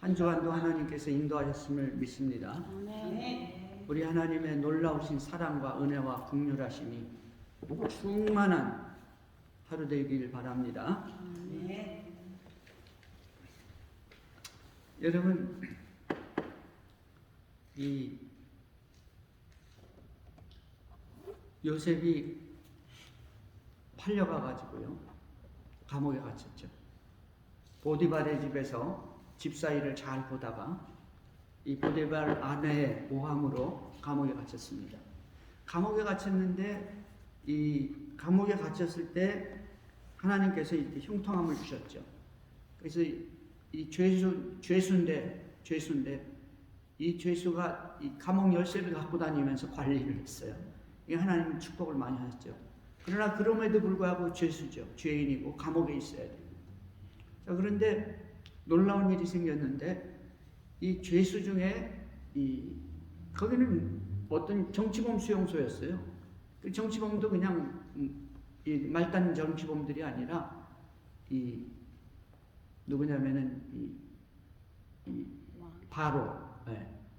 한 주간도 하나님께서 인도하셨음을 믿습니다. 우리 하나님의 놀라우신 사랑과 은혜와 긍휼하심이 충만한 하루 되길 바랍니다. 여러분, 이 요셉이 팔려가 가지고요 감옥에 갇혔죠. 보디발의 집에서 집사일을 잘 보다가 이 보디발 아내의 모함으로 감옥에 갇혔습니다. 감옥에 갇혔는데 이 감옥에 갇혔을 때 하나님께서 이렇게 형통함을 주셨죠. 그래서 이 죄수인데 이 죄수가 이 감옥 열쇠를 갖고 다니면서 관리를 했어요. 이 하나님은 축복을 많이 하셨죠. 그러나 그럼에도 불구하고 죄수죠. 죄인이고 감옥에 있어야 돼요. 자, 그런데 놀라운 일이 생겼는데 이 죄수 중에 거기는 어떤 정치범 수용소였어요. 그 정치범도 그냥 이 말단 정치범들이 아니라 이 누구냐면은 이 바로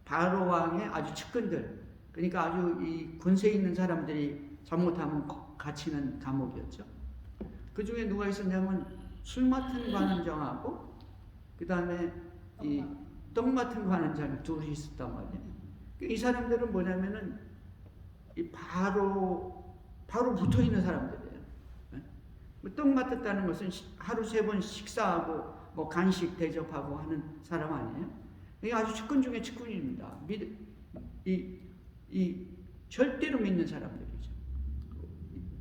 바로 왕의 아주 측근들, 그러니까 아주 이 권세 있는 사람들이 잘못하면 갇히는 감옥이었죠. 그 중에 누가 있었냐면 술 맡은 관원장하고 그 다음에 이 떡 맡은 관원장이 둘이 있었단 말이에요. 이 사람들은 뭐냐면은 이 바로 붙어 있는 사람들이에요. 떡 맡았다는 것은 하루 3번 식사하고 뭐 간식 대접하고 하는 사람 아니에요? 이게 아주 측근 중에 측근입니다. 이 절대로 믿는 사람들이죠.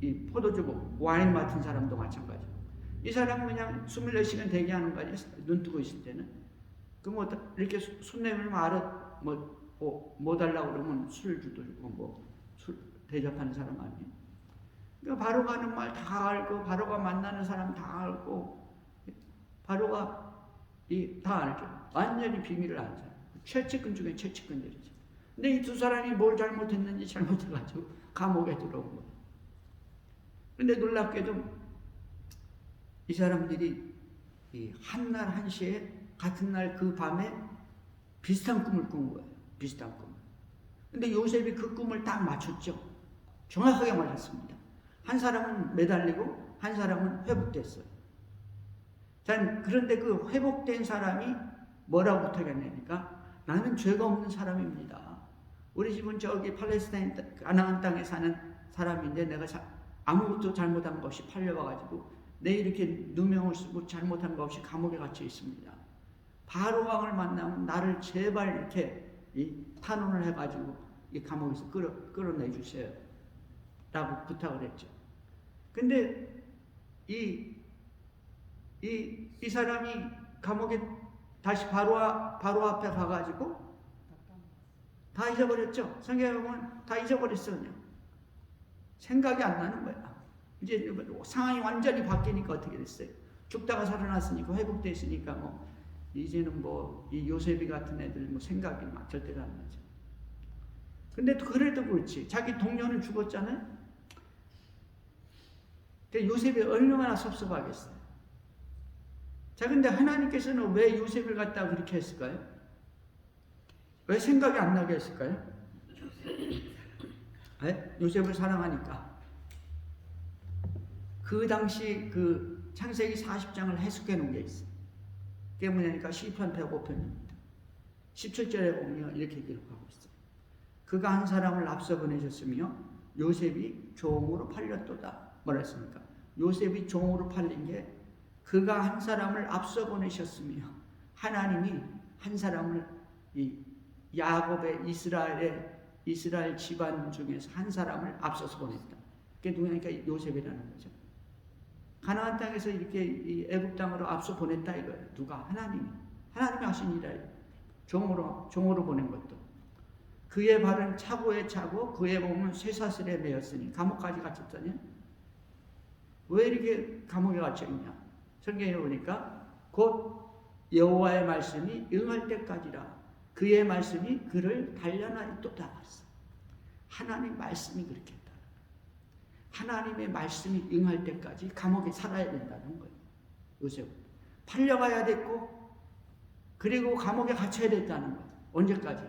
이 포도주 와인 맡은 사람도 마찬가지고. 이 사람은 그냥 24시간 대기하는 거 아니에요? 눈 뜨고 있을 때는. 그럼 이렇게 손 내밀면 뭐 달라고 그러면 술 주고 술 대접하는 사람 아니에요? 그러니까 바로가 하는 말 다 알고, 바로가 만나는 사람 다 알고, 바로가 다 알죠. 완전히 비밀을 알죠. 최측근 중에 최측근들이죠. 근데 이 두 사람이 뭘 잘못했는지 잘못해가지고 감옥에 들어온 거예요. 근데 놀랍게도 이 사람들이 한날 한시에 같은 날 그 밤에 비슷한 꿈을 꾼 거예요. 비슷한 꿈을. 근데 요셉이 그 꿈을 딱 맞췄죠. 정확하게 맞췄습니다. 한 사람은 매달리고 한 사람은 회복됐어요. 자, 그런데 그 회복된 사람이 뭐라고 부탁했냐니까 나는 죄가 없는 사람입니다. 우리 집은 저기 팔레스타인 가나안 땅에 사는 사람인데 내가 아무것도 잘못한 거 없이 팔려와가지고 내 이렇게 누명을 쓰고 잘못한 거 없이 감옥에 갇혀 있습니다. 바로 왕을 만나면 나를 제발 이렇게 탄원을 해가지고 이 감옥에서 끌어내 주세요. 라고 부탁을 했죠. 근데 이 사람이 감옥에 다시 바로 앞에 가가지고 다 잊어버렸죠. 생각해보면 다 잊어버렸어. 그냥 생각이 안 나는 거야. 이제 상황이 완전히 바뀌니까 어떻게 됐어요? 죽다가 살아났으니까 회복됐으니까 이제는 이 요셉이 같은 애들 생각이 막 절대로 안 나죠. 근데 그래도 그렇지. 자기 동료는 죽었잖아요. 근데 요셉이 얼마나 섭섭하겠어요. 자, 근데 하나님께서는 왜 요셉을 갖다가 그렇게 했을까요? 왜 생각이 안 나게 했을까요? 요셉을 사랑하니까. 그 당시 그 창세기 40장을 해석해 놓은 게 있어요. 그게 뭐냐니까 시편 105편입니다. 17절에 보면 이렇게 기록하고 있어요. 그가 한 사람을 앞서 보내셨으며 요셉이 종으로 팔렸도다. 뭐라 했습니까? 요셉이 종으로 팔린 게 그가 한 사람을 앞서 보내셨으며 하나님이 한 사람을 야곱의 이스라엘 집안 중에서 한 사람을 앞서서 보냈다. 그게 누구냐니까 요셉이라는 거죠. 가나안 땅에서 이렇게 애굽 땅으로 앞서 보냈다 이거예요. 누가? 하나님이 하신 일이에요. 종으로 보낸 것도. 그의 발은 차고에 차고 그의 몸은 쇠사슬에 매였으니 감옥까지 갇혔더니 왜 이렇게 감옥에 갇혀 있냐? 성경에 보니까 곧 여호와의 말씀이 응할 때까지라 그의 말씀이 그를 단련하리또다. 하나님 말씀이 그렇게 했다. 하나님의 말씀이 응할 때까지 감옥에 살아야 된다는 거예요. 요셉 팔려가야 됐고 그리고 감옥에 갇혀야 됐다는 거예요. 언제까지?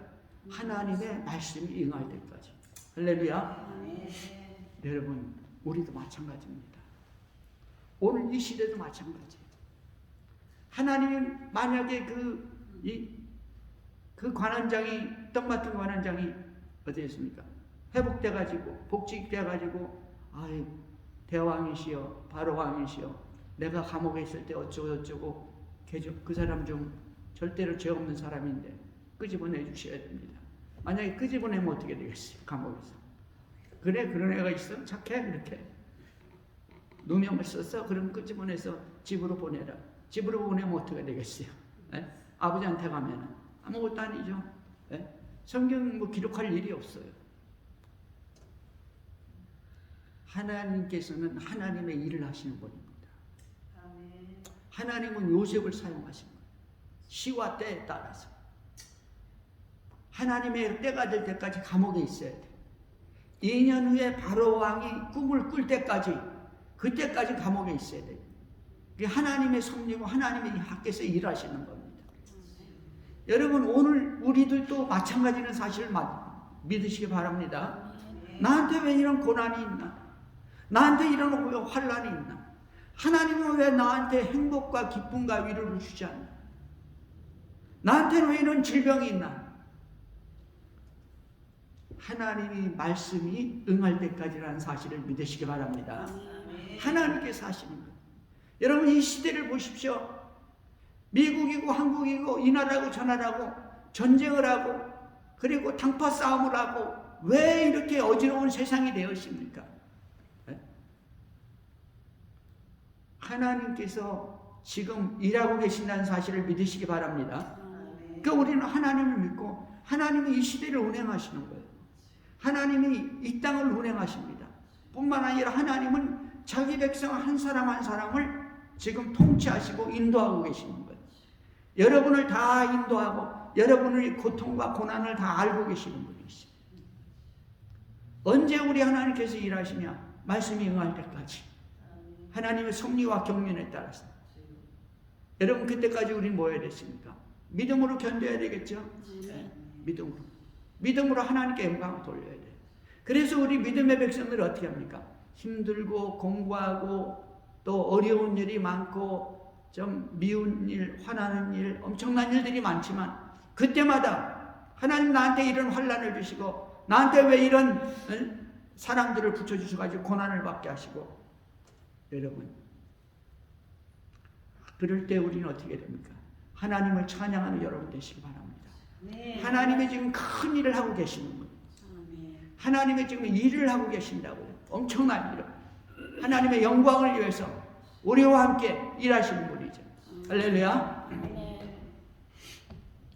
하나님의 말씀이 임할 때까지. 할렐루야. 여러분, 우리도 마찬가지입니다. 오늘 이 시대도 마찬가지예요. 하나님이 만약에 그 관원장이, 떡 맡은 관원장이 어디였습니까? 회복돼가지고, 복직돼가지고, 아이, 대왕이시여, 바로 왕이시여, 내가 감옥에 있을 때 어쩌고 그 사람 좀 절대로 죄 없는 사람인데 끄집어내 주셔야 됩니다. 만약에 끄집어내면 어떻게 되겠어요? 감옥에서. 그래, 그런 애가 있어? 착해? 이렇게. 누명을 썼어? 그럼 끄집어내서 집으로 보내라. 집으로 보내면 어떻게 되겠어요? 에? 아버지한테 가면 아무것도 아니죠. 에? 성경 뭐 기록할 일이 없어요. 하나님께서는 하나님의 일을 하시는 분입니다. 하나님은 요셉을 사용하신 거예요. 시와 때에 따라서. 하나님의 때가 될 때까지 감옥에 있어야 돼. 2년 후에 바로 왕이 꿈을 꿀 때까지, 그때까지 감옥에 있어야 돼. 그게 하나님의 섭리고 하나님의 학께서 일하시는 겁니다. 여러분, 오늘 우리들도 마찬가지는 사실을 믿으시기 바랍니다. 나한테 왜 이런 고난이 있나? 나한테 이런 환난이 있나? 하나님은 왜 나한테 행복과 기쁨과 위로를 주지 않나? 나한테는 왜 이런 질병이 있나? 하나님이 말씀이 응할 때까지라는 사실을 믿으시기 바랍니다. 하나님께서 하시는 거예요. 여러분, 이 시대를 보십시오. 미국이고 한국이고 이 나라고 저 나라고 전쟁을 하고 그리고 당파 싸움을 하고 왜 이렇게 어지러운 세상이 되었습니까? 하나님께서 지금 일하고 계신다는 사실을 믿으시기 바랍니다. 그러니까 우리는 하나님을 믿고 하나님이 이 시대를 운행하시는 거예요. 하나님이 이 땅을 운행하십니다. 뿐만 아니라 하나님은 자기 백성 한 사람 한 사람을 지금 통치하시고 인도하고 계시는 거예요. 여러분을 다 인도하고 여러분의 고통과 고난을 다 알고 계시는 분이시죠. 언제 우리 하나님께서 일하시냐? 말씀이 응할 때까지. 하나님의 섭리와 경륜에 따라서. 여러분, 그때까지 우리는 뭐 해야 됐습니까? 믿음으로 견뎌야 되겠죠? 네, 믿음으로. 믿음으로 하나님께 영광을 돌려야 돼요. 그래서 우리 믿음의 백성들은 어떻게 합니까? 힘들고 공부하고 또 어려운 일이 많고 좀 미운 일, 화나는 일, 엄청난 일들이 많지만 그때마다 하나님 나한테 이런 환난을 주시고 나한테 왜 이런 사람들을 붙여주셔가지고 고난을 받게 하시고 여러분, 그럴 때 우리는 어떻게 됩니까? 하나님을 찬양하는 여러분 되시기 바랍니다. 네. 하나님이 지금 큰 일을 하고 계시는 거예요. 하나님이 지금 일을 하고 계신다고요. 엄청난 일을. 하나님의 영광을 위해서 우리와 함께 일하시는 분이죠. 할렐루야.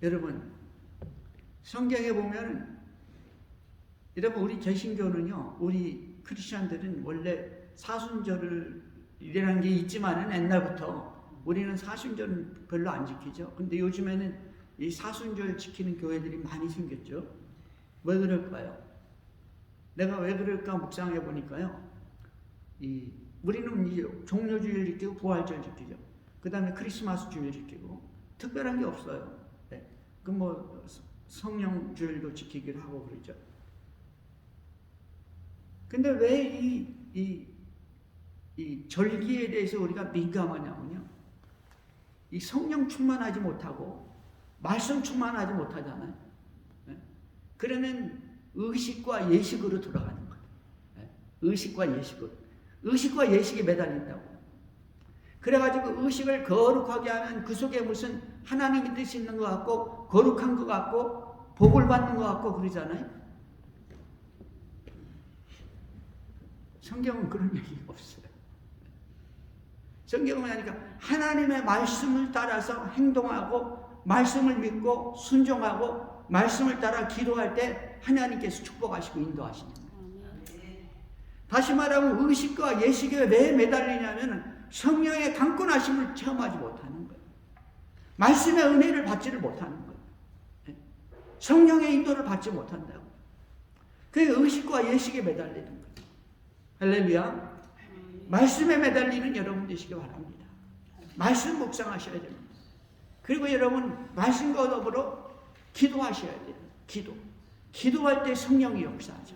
여러분, 성경에 보면 여러분, 우리 개신교는요, 우리 크리스천들은 원래 사순절이라는 게 있지만은 옛날부터 우리는 사순절은 별로 안 지키죠. 근데 요즘에는 이 사순절 지키는 교회들이 많이 생겼죠. 왜 그럴까요? 내가 왜 그럴까 묵상해 보니까요. 우리는 이제 종료주일 지키고 부활절 지키죠. 그 다음에 크리스마스 주일 지키고 특별한 게 없어요. 네. 그 뭐 성령주일도 지키기도 하고 그러죠. 근데 왜 이 절기에 대해서 우리가 민감하냐면요. 이 성령 충만하지 못하고 말씀 충만하지 못하잖아요. 네? 그러면 의식과 예식으로 돌아가는 거예요. 네? 의식과 예식으로. 의식과 예식에 매달린다고. 그래가지고 의식을 거룩하게 하면 그 속에 무슨 하나님의 뜻이 있는 것 같고 거룩한 것 같고 복을 받는 것 같고 그러잖아요. 성경은 그런 얘기가 없어요. 성경은 하니까 하나님의 말씀을 따라서 행동하고 말씀을 믿고 순종하고 말씀을 따라 기도할 때 하나님께서 축복하시고 인도하시는 거예요. 다시 말하면 의식과 예식에 왜 매달리냐면 성령의 강권하심을 체험하지 못하는 거예요. 말씀의 은혜를 받지를 못하는 거예요. 성령의 인도를 받지 못한다고. 그게 의식과 예식에 매달리는 거예요. 할렐루야. 말씀에 매달리는 여러분 되시기 바랍니다. 말씀 묵상하셔야 됩니다. 그리고 여러분 말씀과 더불어 기도하셔야 돼요. 기도할 때 성령이 역사하죠.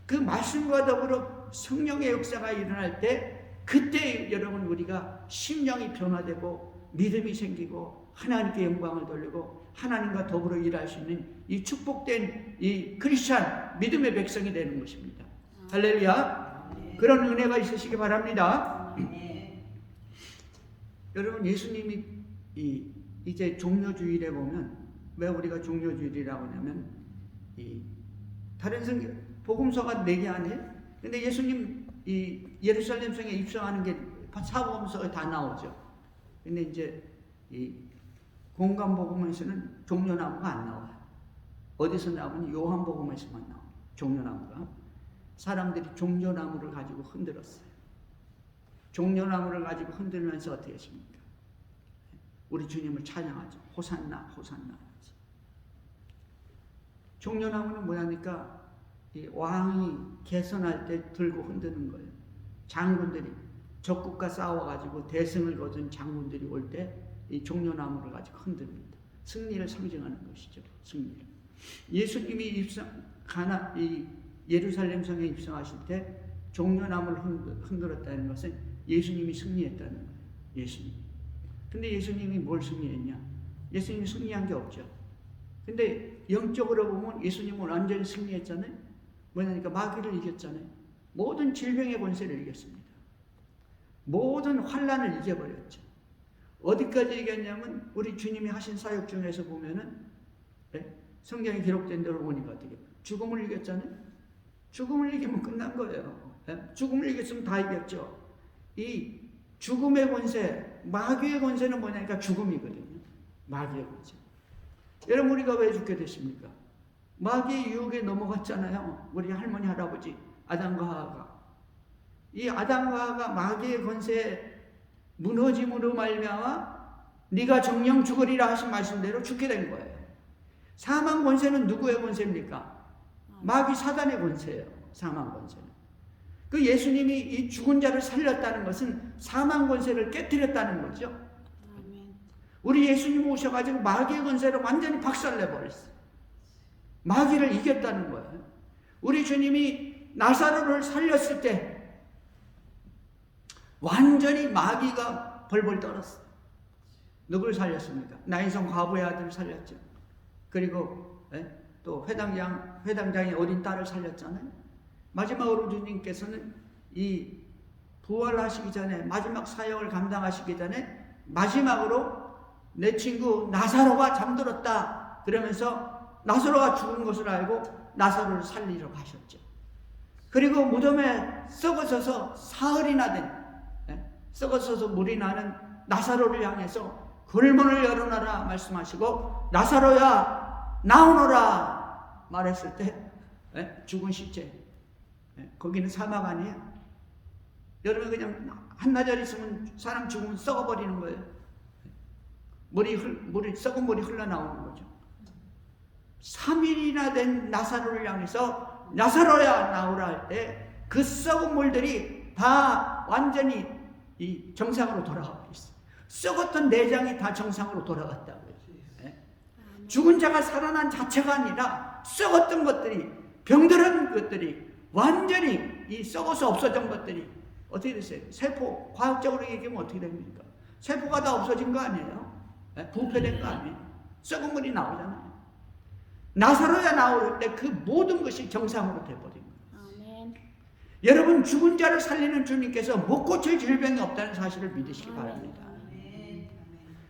그 말씀과 더불어 성령의 역사가 일어날 때 그때 여러분 우리가 심령이 변화되고 믿음이 생기고 하나님께 영광을 돌리고 하나님과 더불어 일할 수 있는 이 축복된 이 크리스찬 믿음의 백성이 되는 것입니다. 할렐루야. 그런 은혜가 있으시기 바랍니다. 여러분 예수님이 이제 종료주일에 보면 왜 우리가 종료주일이라고 하냐면 다른 성경 복음서가 4개 아니에요? 근데 예수님 이 예루살렘 성에 입성하는 게 사복음서에 다 나오죠. 근데 이제 이 공관복음에서는 종려나무가 안 나와요. 어디서 나오면 요한복음에서만 나와요. 종려나무가. 사람들이 종려나무를 가지고 흔들었어요. 종려나무를 가지고 흔들면서 어떻게 했습니까? 우리 주님을 찬양하죠. 호산나 호산나. 종려나무는 뭐냐니까 이 왕이 개선할 때 들고 흔드는 거예요. 장군들이 적국과 싸워가지고 대승을 거둔 장군들이 올 때 이 종려나무를 가지고 흔듭니다. 승리를 상징하는 것이죠. 승리를. 예수님이 이 예루살렘 성에 입성하실 때 종려나무를 흔들었다는 것은 예수님이 승리했다는 거예요. 예수님. 근데 예수님이 뭘 승리했냐? 예수님이 승리한 게 없죠. 근데 영적으로 보면 예수님은 완전히 승리했잖아요. 뭐냐니까 마귀를 이겼잖아요. 모든 질병의 권세를 이겼습니다. 모든 환난을 이겨버렸죠. 어디까지 이겼냐면 우리 주님이 하신 사역 중에서 보면은 성경에 기록된 대로 보니까 어떻게 죽음을 이겼잖아요. 죽음을 이기면 끝난 거예요. 죽음을 이겼으면 다 이겼죠. 이 죽음의 권세, 마귀의 권세는 뭐냐니까 죽음이거든요. 마귀의 권세. 여러분 우리가 왜 죽게 됐습니까? 마귀의 유혹에 넘어갔잖아요. 우리 할머니 할아버지 아담과 하와가. 이 아담과 하와가 마귀의 권세에 무너짐으로 말미암아 네가 정령 죽으리라 하신 말씀대로 죽게 된 거예요. 사망 권세는 누구의 권세입니까? 마귀 사단의 권세예요. 사망 권세는. 그 예수님이 이 죽은 자를 살렸다는 것은 사망 권세를 깨뜨렸다는 거죠. 우리 예수님 오셔가지고 마귀의 권세를 완전히 박살내버렸어요. 마귀를 이겼다는 거예요. 우리 주님이 나사로를 살렸을 때 완전히 마귀가 벌벌 떨었어요. 누굴 살렸습니까? 나인성 과부의 아들을 살렸죠. 그리고 또 회당장의 어린 딸을 살렸잖아요. 마지막으로 주님께서는 이 부활하시기 전에 마지막 사역을 감당하시기 전에 마지막으로 내 친구 나사로가 잠들었다 그러면서 나사로가 죽은 것을 알고 나사로를 살리러 가셨죠. 그리고 무덤에 썩어져서 사흘이나 된 썩어져서 물이 나는 나사로를 향해서 굴문을 열어놔라 말씀하시고 나사로야 나오너라 말했을 때 죽은 시체 거기는 사막 아니에요. 여러분 그냥 한나절 있으면 사람 죽으면 썩어버리는 거예요. 썩은 물이 흘러나오는 거죠. 3일이나 된 나사로를 향해서 나사로야 나오라 할 때 그 썩은 물들이 다 완전히 이 정상으로 돌아가 버렸어요. 썩었던 내장이 다 정상으로 돌아갔다고요. 죽은 자가 살아난 자체가 아니라 썩었던 것들이 병들은 것들이 완전히 이 썩어서 없어진 것들이 어떻게 됐어요? 세포 과학적으로 얘기하면 어떻게 됩니까? 세포가 다 없어진 거 아니에요? 부패된 거 아니에요? 썩은 물이 나오잖아요. 나사로야 나올 때 그 모든 것이 정상으로 돼버린 거예요. 아멘. 여러분 죽은 자를 살리는 주님께서 못 고칠 질병이 없다는 사실을 믿으시기 바랍니다. 아멘.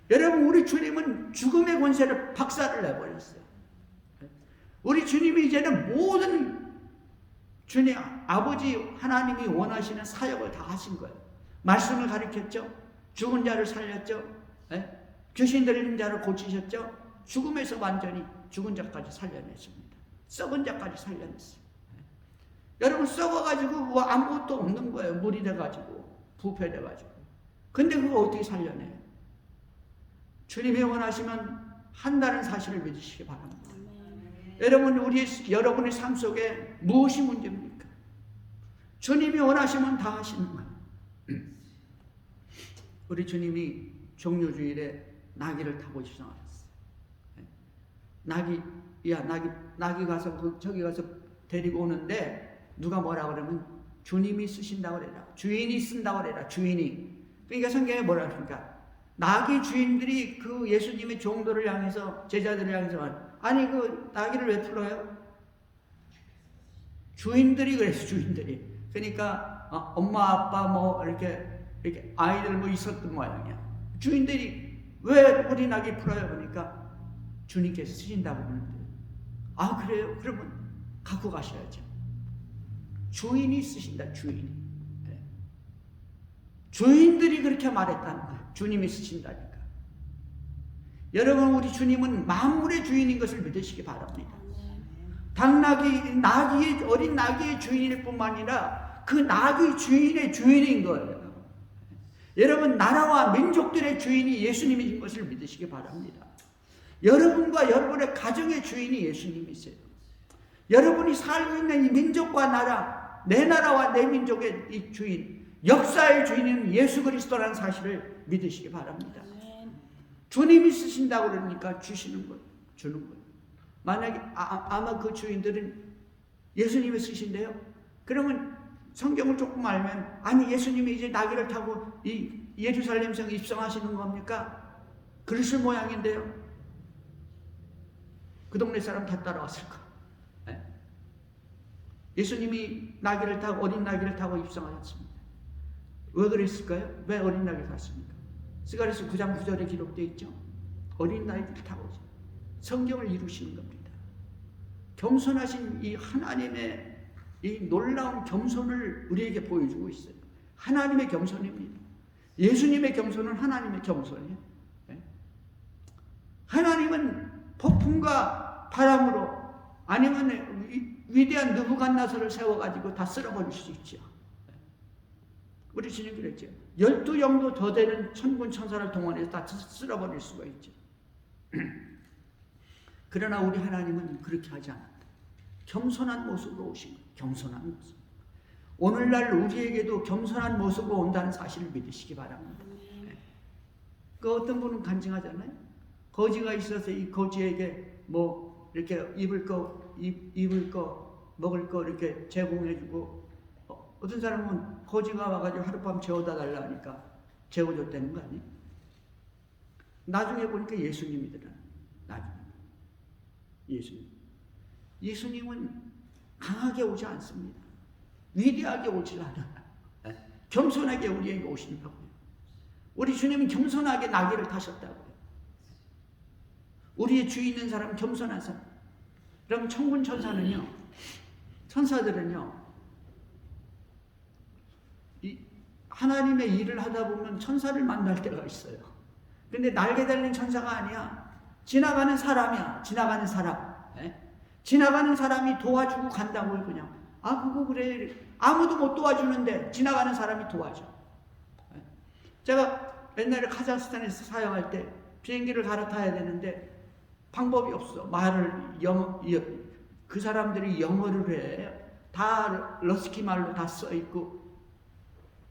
여러분 우리 주님은 죽음의 권세를 박살을 내버렸어요. 우리 주님이 이제는 모든 주님 아버지 하나님이 원하시는 사역을 다 하신 거예요. 말씀을 가르쳤죠. 죽은 자를 살렸죠. 귀신 들린 자를 고치셨죠. 죽음에서 완전히 죽은 자까지 살려냈습니다. 썩은 자까지 살려냈어요. 여러분 썩어가지고 뭐 아무것도 없는 거예요. 물이 돼가지고 부패돼가지고. 근데 그거 어떻게 살려내요? 주님이 원하시면 한다는 사실을 믿으시기 바랍니다. 여러분 여러분의 삶 속에 무엇이 문제입니까? 주님이 원하시면 다 하시는 거예요. 우리 주님이 종료주일에 나귀를 타고 입성하셨어요. 나귀 가서 저기 가서 데리고 오는데 누가 뭐라 그러면 주님이 쓰신다고 그래라. 주인이 쓴다고 그래라. 주인이. 그러니까 성경에 뭐라 그러니까 나귀 주인들이 그 예수님의 종도를 향해서 제자들을 향해서 아니 그 나귀를 왜 풀어요? 주인들이 그래서 주인들이. 그러니까 엄마 아빠 뭐 이렇게 아이들 뭐 있었던 모양이야. 주인들이 왜 우리 나귀 풀어요? 그러니까 주님께서 쓰신다고 그러는데 아 그래요? 그러면 갖고 가셔야죠. 주인이 쓰신다. 주인이. 주인들이 그렇게 말했다는 거예요. 주님이 쓰신다니까. 여러분 우리 주님은 만물의 주인인 것을 믿으시기 바랍니다. 나귀의 어린 나귀의 주인일 뿐만 아니라 그 나귀 주인의 주인인 거예요. 여러분 나라와 민족들의 주인이 예수님인 것을 믿으시기 바랍니다. 여러분과 여러분의 가정의 주인이 예수님이세요. 여러분이 살고 있는 이 민족과 나라, 내 나라와 내 민족의 이 주인, 역사의 주인은 예수 그리스도라는 사실을 믿으시기 바랍니다. 주님이 쓰신다고 그러니까 주시는 거예요. 주는 거예요. 만약에 아마 그 주인들은 예수님이 쓰신대요. 그러면 성경을 조금 알면 아니 예수님이 이제 나귀를 타고 이 예루살렘 성에 입성하시는 겁니까? 그랬을 모양인데요. 그 동네 사람 다 따라왔을 거예요. 예수님이 나귀를 타고 어린 나귀를 타고 입성하셨습니다. 왜 그랬을까요? 왜 어린 나귀를 탔습니까? 스가랴서 9장 9절에 기록되어 있죠. 어린 나귀를 타고 성경을 이루시는 겁니다. 겸손하신 이 하나님의 이 놀라운 겸손을 우리에게 보여주고 있어요. 하나님의 겸손입니다. 예수님의 겸손은 하나님의 겸손이에요. 하나님은 폭풍과 바람으로 아니면 위대한 느부갓네살을 세워가지고 다 쓸어버릴 수 있죠. 우리 주님 그랬죠. 12영도 더 되는 천군 천사를 동원해서 다 쓸어버릴 수가 있죠. 그러나 우리 하나님은 그렇게 하지 않았다. 겸손한 모습으로 오신 거예요. 겸손한 모습. 오늘날 우리에게도 겸손한 모습으로 온다는 사실을 믿으시기 바랍니다. 그 어떤 분은 간증하잖아요. 거지가 있어서 이 거지에게 뭐 이렇게 입을 거 먹을 거 이렇게 제공해주고 어떤 사람은 거지가 와가지고 하룻밤 재워다 달라 하니까 재워줬다는 거 아니에요? 나중에 보니까 예수님이더라. 나중에 예수님은 강하게 오지 않습니다. 위대하게 오지 않아요. 겸손하게 우리에게 오신다고요. 우리 주님은 겸손하게 나귀를 타셨다고요. 우리의 주위 있는 사람은 겸손한 사람. 그럼 천군 천사는요, 천사들은요, 하나님의 일을 하다 보면 천사를 만날 때가 있어요. 근데 날개 달린 천사가 아니야. 지나가는 사람이야. 지나가는 사람. 지나가는 사람이 도와주고 간다고요. 그냥 그거 그래. 아무도 못 도와주는데 지나가는 사람이 도와줘. 제가 옛날에 카자흐스탄에서 사역할 때 비행기를 갈아타야 되는데 방법이 없어. 그 사람들이 영어를 해. 다 러스키 말로 다 써 있고.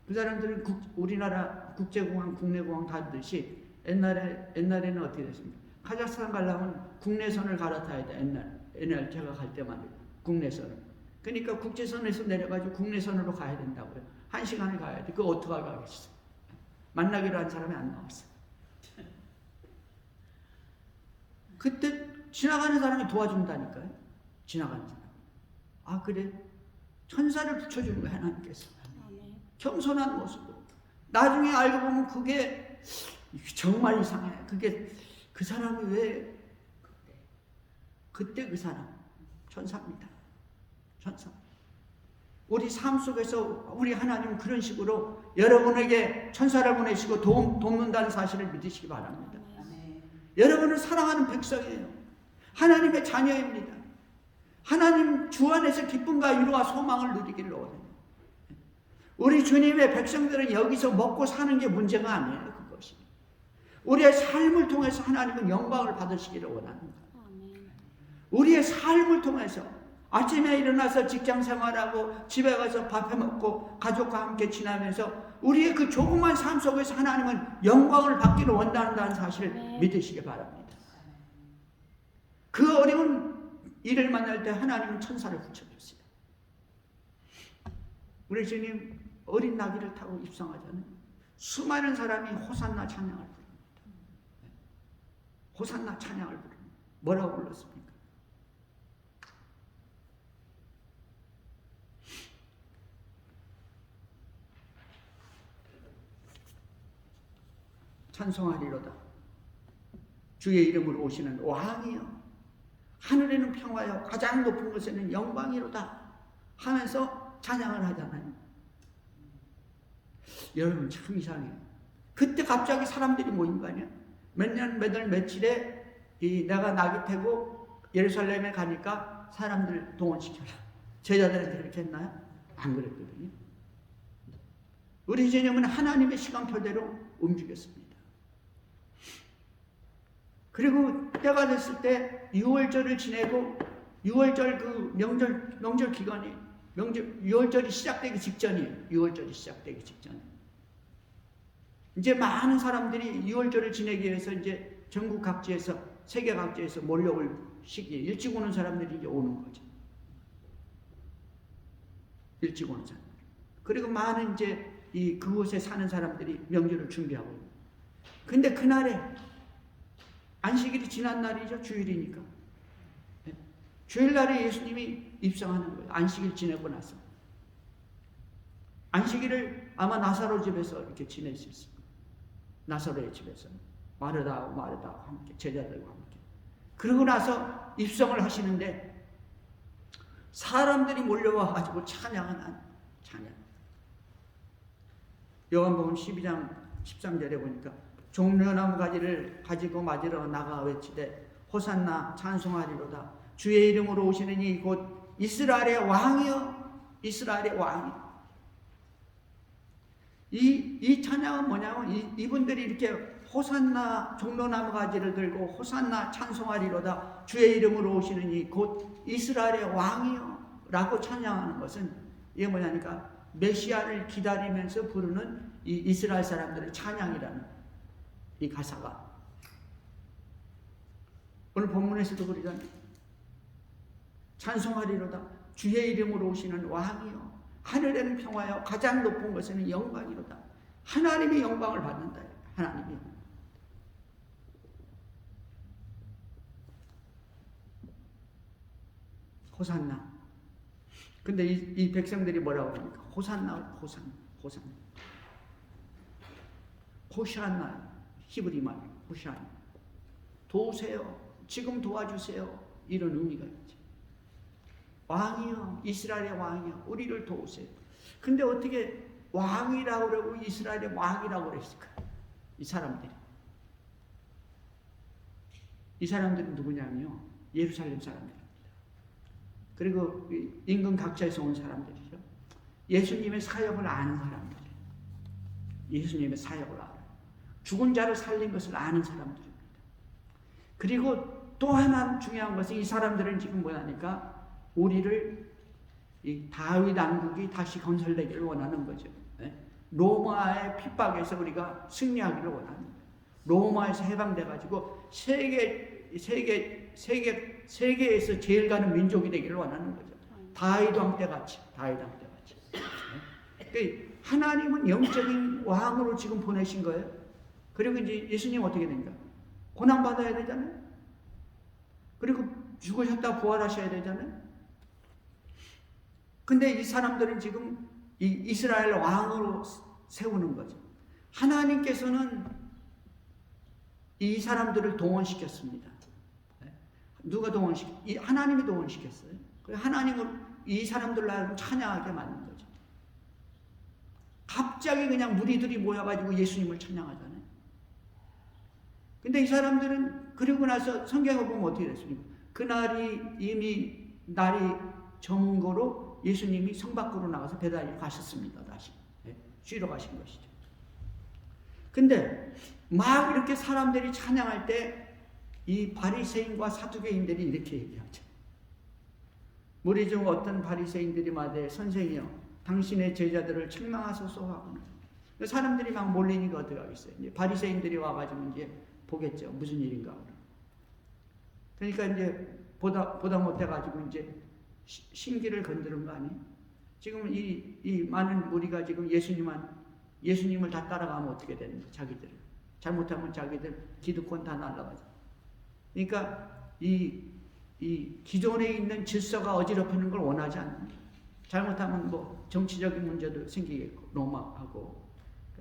그 사람들은 우리나라 국제공항, 국내공항 다듯이 옛날에는 어떻게 됐습니까? 카자흐스탄 가려면 국내선을 갈아타야 돼. 옛날 제가 갈 때만 국내선을. 그러니까 국제선에서 내려가지고 국내선으로 가야 된다고요. 1시간을 가야 돼. 그거 어떻게 가겠어? 만나기로 한 사람이 안 나왔어. 그때 지나가는 사람이 도와준다니까요. 지나가는 사람. 그래? 천사를 붙여주는 거야, 하나님께서. 겸손한 모습으로. 나중에 알고 보면 그게 정말 이상해. 그 사람이 왜 그때 그 사람 천사입니다. 천사. 우리 삶 속에서 우리 하나님은 그런 식으로 여러분에게 천사를 보내시고 돕는다는 사실을 믿으시기 바랍니다. 여러분은 사랑하는 백성이에요. 하나님의 자녀입니다. 하나님 주 안에서 기쁨과 위로와 소망을 누리기를 원해요. 우리 주님의 백성들은 여기서 먹고 사는 게 문제가 아니에요. 그것이. 우리의 삶을 통해서 하나님은 영광을 받으시기를 원합니다. 우리의 삶을 통해서 아침에 일어나서 직장 생활하고 집에 가서 밥 해먹고 가족과 함께 지나면서 우리의 그 조그만 삶 속에서 하나님은 영광을 받기를 원한다는 사실을 믿으시기 바랍니다. 그 어려운 일을 만날 때 하나님은 천사를 붙여줬어요. 우리 주님 어린 나귀를 타고 입성하잖아요. 수많은 사람이 호산나 찬양을 부릅니다. 호산나 찬양을 부릅니다. 뭐라고 불렀습니까? 찬송하리로다. 주의 이름으로 오시는 왕이여, 하늘에는 평화여, 가장 높은 곳에는 영광이로다 하면서 찬양을 하잖아요. 여러분 참 이상해요. 그때 갑자기 사람들이 모인 거 아니야? 몇 년, 몇 월, 며칠에 내가 나귀 타고 예루살렘에 가니까 사람들 동원시켜라. 제자들한테 그렇게 했나요? 안 그랬거든요. 우리 주님은 하나님의 시간표대로 움직였습니다. 그리고 때가 됐을 때 6월절을 지내고 6월절 그 명절 기간이 6월절이 시작되기 직전이에요. 6월절이 시작되기 직전. 이제 많은 사람들이 6월절을 지내기 위해서 이제 전국 각지에서 세계 각지에서 몰려올 시기에 일찍 오는 사람들이 이제 오는 거죠. 일찍 오는 사람. 그리고 많은 이제 그곳에 사는 사람들이 명절을 준비하고 있는. 근데 그날에 안식일이 지난 날이죠. 주일이니까. 주일날에 예수님이 입성하는 거예요. 안식일 지내고 나서. 안식일을 아마 나사로 집에서 이렇게 지낼 수 있어요. 나사로의 집에서. 마르다하고 함께, 제자들과 함께. 그러고 나서 입성을 하시는데 사람들이 몰려와가지고 찬양은 찬양. 요한복음 12장 13절에 보니까 종려나무 가지를 가지고 맞으러 나가 외치되 호산나 찬송하리로다. 주의 이름으로 오시는 이 곧 이스라엘의 왕이여, 이스라엘의 왕이. 이 찬양은 뭐냐면 이분들이 이렇게 호산나 종려나무 가지를 들고 호산나 찬송하리로다. 주의 이름으로 오시는 이 곧 이스라엘의 왕이여 라고 찬양하는 것은 이게 뭐냐니까 메시아를 기다리면서 부르는 이 이스라엘 사람들의 찬양이라는 이 가사가 오늘 본문에서도 그러잖아요. 찬송하리로다. 주의 이름으로 오시는 왕이요, 하늘에는 평화요, 가장 높은 곳에는 영광이로다. 하나님의 영광을 받는다. 하나님이. 호산나. 근데 이 백성들이 뭐라고 합니까? 호산나, 호산나, 호산나. 호산나. 히브리 말, 호산. 도우세요. 지금 도와주세요. 이런 의미가 있죠. 왕이요, 이스라엘의 왕이요, 우리를 도우세요. 근데 어떻게 왕이라고 그러고 이스라엘의 왕이라고 그랬을까? 이 사람들이. 이 사람들은 누구냐면요, 예루살렘 사람들입니다. 그리고 인근 각지에서 온 사람들이죠. 예수님의 사역을 아는 사람들이에요. 예수님의 사역을 알아요. 죽은 자를 살린 것을 아는 사람들입니다. 그리고 또 하나 중요한 것은 이 사람들은 지금 뭐냐니까 우리를 이 다윗 왕국이 다시 건설되기를 원하는 거죠. 로마의 핍박에서 우리가 승리하기를 원하는 거예요. 로마에서 해방돼가지고 세계에서 제일 가는 민족이 되기를 원하는 거죠. 다윗 왕 때 같이. 그러니까 하나님은 영적인 왕으로 지금 보내신 거예요. 그리고 이제 예수님 어떻게 됩니까? 고난 받아야 되잖아요. 그리고 죽으셨다 부활하셔야 되잖아요. 근데 이 사람들은 지금 이 이스라엘 왕으로 세우는 거죠. 하나님께서는 이 사람들을 동원시켰습니다. 누가 하나님이 동원시켰어요. 하나님을 이 사람들로 하여금 찬양하게 만든 거죠. 갑자기 그냥 무리들이 모여가지고 예수님을 찬양하잖아요. 근데 이 사람들은 그리고 나서 성경을 보면 어떻게 됐습니까? 그날이 이미 날이 저문 거로 예수님이 성 밖으로 나가서 배달을 가셨습니다. 다시 쉬러 가신 것이죠. 근데 막 이렇게 사람들이 찬양할 때 이 바리새인과 사두개인들이 이렇게 얘기하죠. 무리 중 어떤 바리새인들이 말하되 선생이여 당신의 제자들을 책망하소서 하거늘. 사람들이 막 몰리니까 어떻게 하겠어요? 이제 바리새인들이 와가지고 이제 보겠죠. 무슨 일인가. 그러니까 이제 보다 못해가지고 이제 신기를 건드는 거 아니에요? 지금 이 많은 무리가 지금 예수님을 다 따라가면 어떻게 되는 거예요? 자기들 잘못하면 자기들 기득권 다 날라가죠. 그러니까 이 기존에 있는 질서가 어지럽히는 걸 원하지 않는다. 잘못하면 뭐 정치적인 문제도 생기겠고 로마하고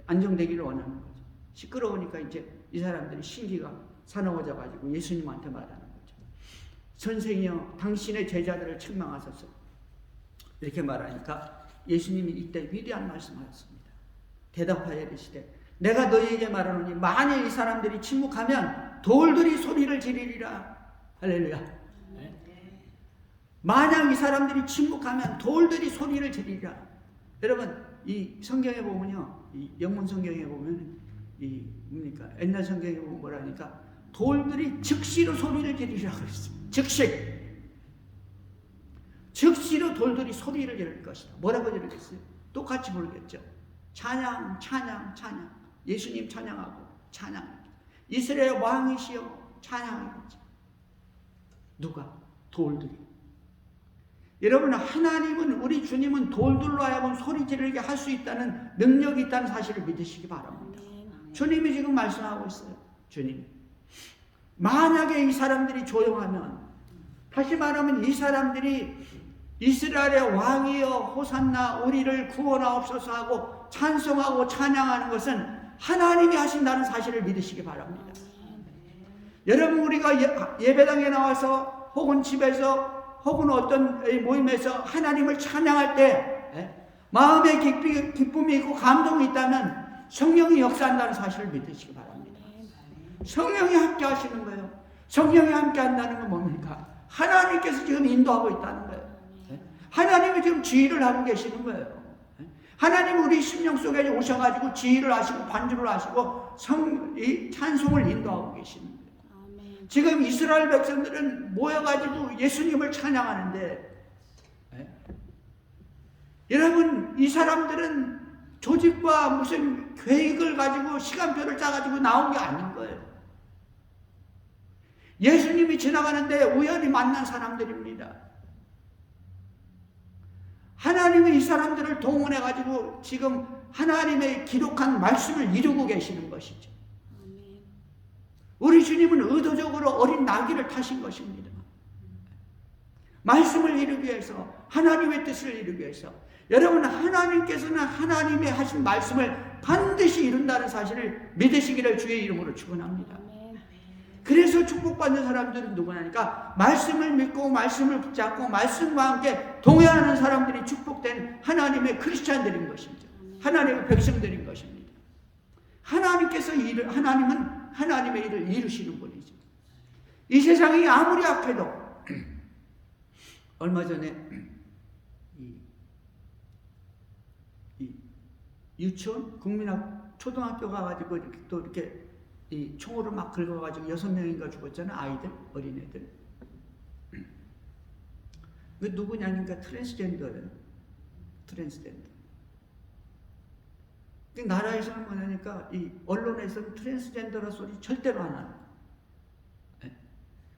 안정되기를 원하는 거죠. 시끄러우니까 이제 이 사람들이 신기가 사나워져 가지고 예수님한테 말하는 거죠. 선생이여 당신의 제자들을 책망하소서. 이렇게 말하니까 예수님이 이때 위대한 말씀하셨습니다. 대답하여 이르시되 내가 너희에게 말하노니 만일 이 사람들이 침묵하면 돌들이 소리를 지르리라. 할렐루야. 만약 이 사람들이 침묵하면 돌들이 소리를 지르리라. 여러분 이 성경에 보면요, 이 영문 성경에 보면 이 뭡니까 옛날 성경에 보면 뭐라니까 돌들이 즉시로 소리를 지르리라 그랬어요. 즉시로 돌들이 소리를 지를 것이다. 뭐라고 지르겠어요? 똑같이 부르겠죠. 찬양. 예수님 찬양하고 찬양. 이스라엘 왕이시여 찬양하겠죠. 누가? 돌들이. 여러분 하나님은 우리 주님은 돌들로 하여금 소리 지르게 할 수 있다는 능력이 있다는 사실을 믿으시기 바랍니다. 주님이 지금 말씀하고 있어요. 주님. 만약에 이 사람들이 조용하면 다시 말하면 이 사람들이 이스라엘의 왕이여 호산나 우리를 구원하옵소서 하고 찬송하고 찬양하는 것은 하나님이 하신다는 사실을 믿으시기 바랍니다. 여러분 우리가 예배당에 나와서 혹은 집에서 혹은 어떤 모임에서 하나님을 찬양할 때 마음에 기쁨이 있고 감동이 있다면 성령이 역사한다는 사실을 믿으시기 바랍니다. 성령이 함께 하시는 거예요. 성령이 함께 한다는 건 뭡니까? 하나님께서 지금 인도하고 있다는 거예요. 하나님이 지금 지휘를 하고 계시는 거예요. 하나님 우리 심령 속에 오셔가지고 지휘를 하시고 반주를 하시고 이 찬송을 인도하고 계시는 거예요. 지금 이스라엘 백성들은 모여가지고 예수님을 찬양하는데 여러분 이 사람들은 조직과 무슨 계획을 가지고 시간표를 짜가지고 나온 게 아닌 거예요. 예수님이 지나가는데 우연히 만난 사람들입니다. 하나님이 이 사람들을 동원해가지고 지금 하나님의 기록한 말씀을 이루고 계시는 것이죠. 우리 주님은 의도적으로 어린 나귀를 타신 것입니다. 말씀을 이루기 위해서 하나님의 뜻을 이루기 위해서 여러분 하나님께서는 하나님의 하신 말씀을 반드시 이룬다는 사실을 믿으시기를 주의 이름으로 축원합니다. 그래서 축복받는 사람들은 누구냐니까 말씀을 믿고 말씀을 붙잡고 말씀과 함께 동행하는 사람들이 축복된 하나님의 크리스찬들인 것입니다. 하나님의 백성들인 것입니다. 하나님은 하나님의 일을 이루시는 분이죠. 이 세상이 아무리 악해도 얼마 전에 이 유치원 국민학 초등학교 가가지고 이렇게 또 이렇게 이 총으로 막 긁어가지고 6명인가 죽었잖아요. 아이들, 어린애들. 그 누구냐니까 트랜스젠더예요. 트랜스젠더. 나라에서는 뭐냐니까 이 언론에서는 트랜스젠더라 소리 절대로 안 하는.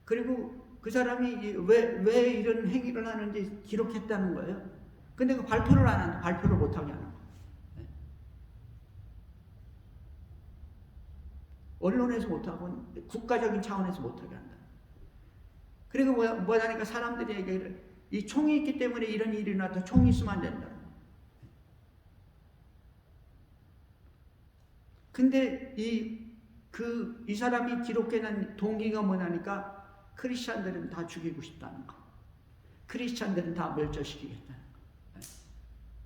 그리고 그 사람이 왜 이런 행위를 하는지 기록했다는 거예요. 근데 그 발표를 안 한다. 발표를 못하게 하는 거예요. 언론에서 못하고 국가적인 차원에서 못하게 한다. 그리고 뭐냐니까 사람들이 얘기를 이 총이 있기 때문에 이런 일이 일어나도 총이 있으면 안 된다. 근데 이 사람이 기록해낸 동기가 뭐냐니까 크리스찬들은 다 죽이고 싶다는 거. 크리스찬들은 다 멸절시키겠다는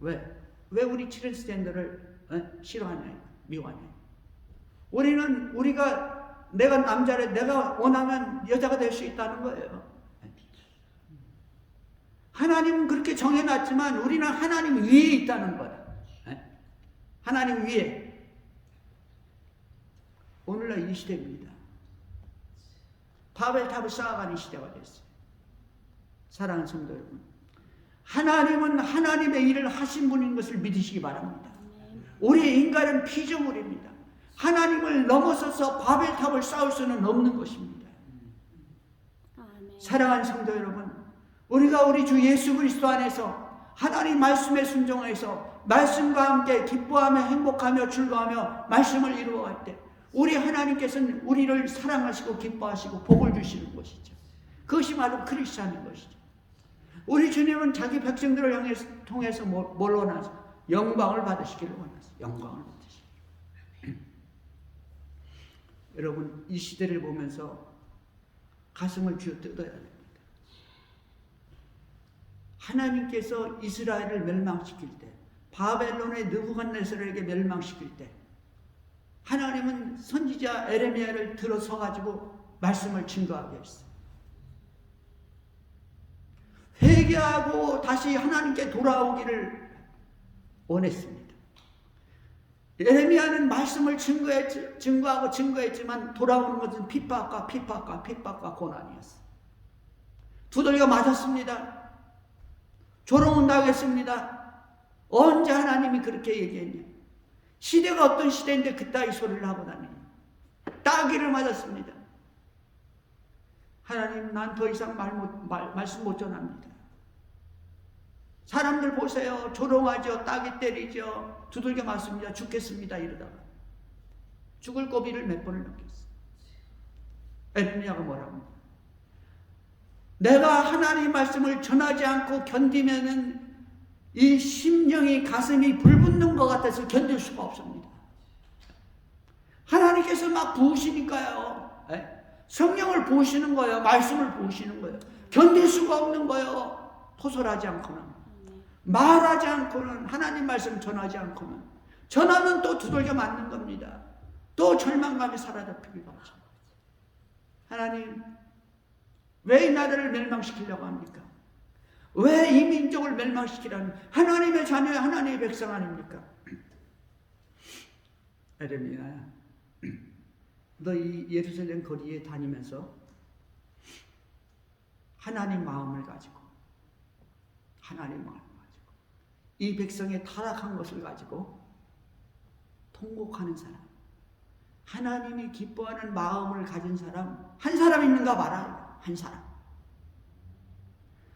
거. 왜 우리 트랜스젠더를 싫어하냐, 미워하냐. 우리가 내가 남자래, 내가 원하면 여자가 될 수 있다는 거예요. 하나님은 그렇게 정해놨지만 우리는 하나님 위에 있다는 거예요. 하나님 위에. 오늘날 이 시대입니다. 바벨탑을 쌓아가는 시대가 됐어요. 사랑하는 성도 여러분, 하나님은 하나님의 일을 하신 분인 것을 믿으시기 바랍니다. 우리 인간은 피조물입니다. 하나님을 넘어서서 바벨탑을 쌓을 수는 없는 것입니다. 사랑하는 성도 여러분, 우리가 우리 주 예수 그리스도 안에서 하나님 말씀에 순종해서 말씀과 함께 기뻐하며 행복하며 즐거워하며 말씀을 이루어갈 때 우리 하나님께서는 우리를 사랑하시고 기뻐하시고 복을 주시는 것이죠. 그것이 바로 크리스찬인 것이죠. 우리 주님은 자기 백성들을 통해서 뭘 원하죠? 영광을 받으시기를 원하세요. 영광을 받으시기를. 여러분, 이 시대를 보면서 가슴을 쥐어 뜯어야 됩니다. 하나님께서 이스라엘을 멸망시킬 때, 바벨론의 느부갓네살에게 멸망시킬 때 하나님은 선지자 에레미야를 들어서 가지고 말씀을 증거하게 했어요. 회개하고 다시 하나님께 돌아오기를 원했습니다. 에레미야는 말씀을 증거하고 증거했지만 돌아오는 것은 핍박과 고난이었어요. 두들겨 맞았습니다. 조롱당했습니다. 언제 하나님이 그렇게 얘기했냐? 시대가 어떤 시대인데 그따위 소리를 하고 다니냐? 따귀를 맞았습니다. 하나님, 난 더 이상 말씀 못 전합니다. 사람들 보세요. 조롱하죠. 따귀 때리죠. 두들겨 맞습니다. 죽겠습니다. 이러다가 죽을 고비를 몇 번을 넘겼어요. 에레미야가 뭐라고 합니까? 내가 하나님 말씀을 전하지 않고 견디면은 이 심령이 가슴이 불붙는 것 같아서 견딜 수가 없습니다. 하나님께서 막 부으시니까요. 성령을 부으시는 거예요. 말씀을 부으시는 거예요. 견딜 수가 없는 거예요. 토설하지 않고는, 말하지 않고는, 하나님 말씀 전하지 않고는, 전하면 또 두들겨 맞는 겁니다. 또 절망감에 사로잡히기도 하죠. 하나님, 왜 이 나라를 멸망시키려고 합니까? 왜 이 민족을 멸망시키라는, 하나님의 자녀, 하나님의 백성 아닙니까? 에레미야야, 너 이 예루살렘 거리에 다니면서 하나님 마음을 가지고 이 백성의 타락한 것을 가지고 통곡하는 사람, 하나님이 기뻐하는 마음을 가진 사람 한 사람 있는가 봐라. 한 사람.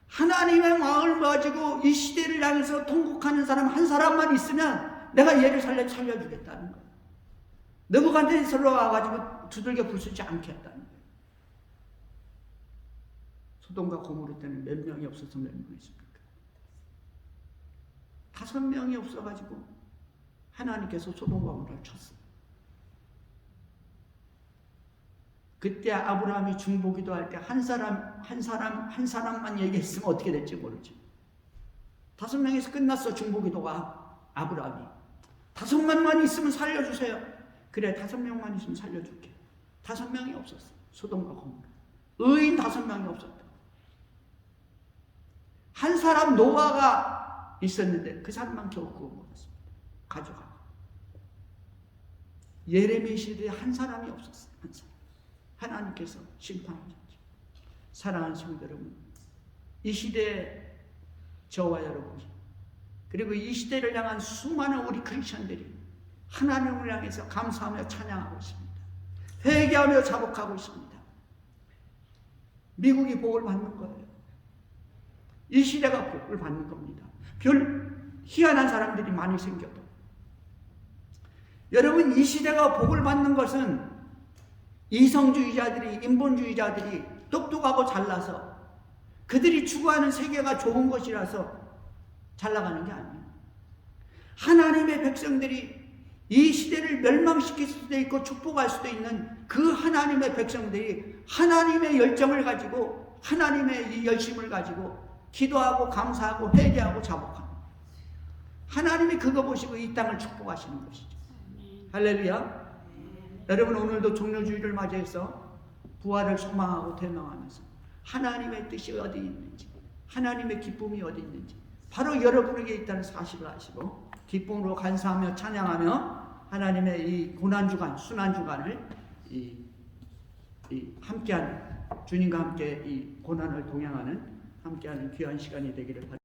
하나님의 마음을 가지고 이 시대를 향해서 통곡하는 사람 한 사람만 있으면 내가 예루살렘 살려주겠다는 거예요. 느부갓네살로 와가지고 두들겨 부수지 않겠다는 거예요. 소돔과 고모르 때는 몇 명이 없어서 멸망했습니까? 5명이 없어가지고 하나님께서 소돔과 고모르를 쳤어요. 그때 아브라함이 중보기도 할 때 한 사람만 얘기했으면 어떻게 될지 모르지. 5명에서 끝났어. 중보기도가. 아브라함이 5명만 있으면 살려주세요. 그래, 5명만 있으면 살려줄게. 5명이 없었어. 소돔과 고모라. 의인 5명이 없었다. 한 사람 노아가 있었는데 그 사람만 겨우 구워 먹었습니다. 가져가고. 예레미야 시대에 한 사람이 없었어요. 한 사람. 하나님께서 심판하셨죠. 사랑하는 성도 여러분, 이 시대에 저와 여러분, 그리고 이 시대를 향한 수많은 우리 크리스천들이 하나님을 향해서 감사하며 찬양하고 있습니다. 회개하며 자복하고 있습니다. 미국이 복을 받는 거예요. 이 시대가 복을 받는 겁니다. 별 희한한 사람들이 많이 생겨도. 여러분, 이 시대가 복을 받는 것은 이성주의자들이, 인본주의자들이 똑똑하고 잘나서 그들이 추구하는 세계가 좋은 것이라서 잘 나가는 게 아니에요. 하나님의 백성들이 이 시대를 멸망시킬 수도 있고 축복할 수도 있는 그 하나님의 백성들이 하나님의 열정을 가지고, 하나님의 이 열심을 가지고 기도하고 감사하고 회개하고 자복합니다. 하나님이 그거 보시고 이 땅을 축복하시는 것이죠. 할렐루야. 여러분, 오늘도 종료주의를 맞이해서 부활을 소망하고 대망하면서 하나님의 뜻이 어디 있는지, 하나님의 기쁨이 어디 있는지 바로 여러분에게 있다는 사실을 아시고 기쁨으로 감사하며 찬양하며 하나님의 이 고난주간, 순환주간을 함께하는, 주님과 함께 이 고난을 동행하는 함께하는 귀한 시간이 되기를 바랍니다.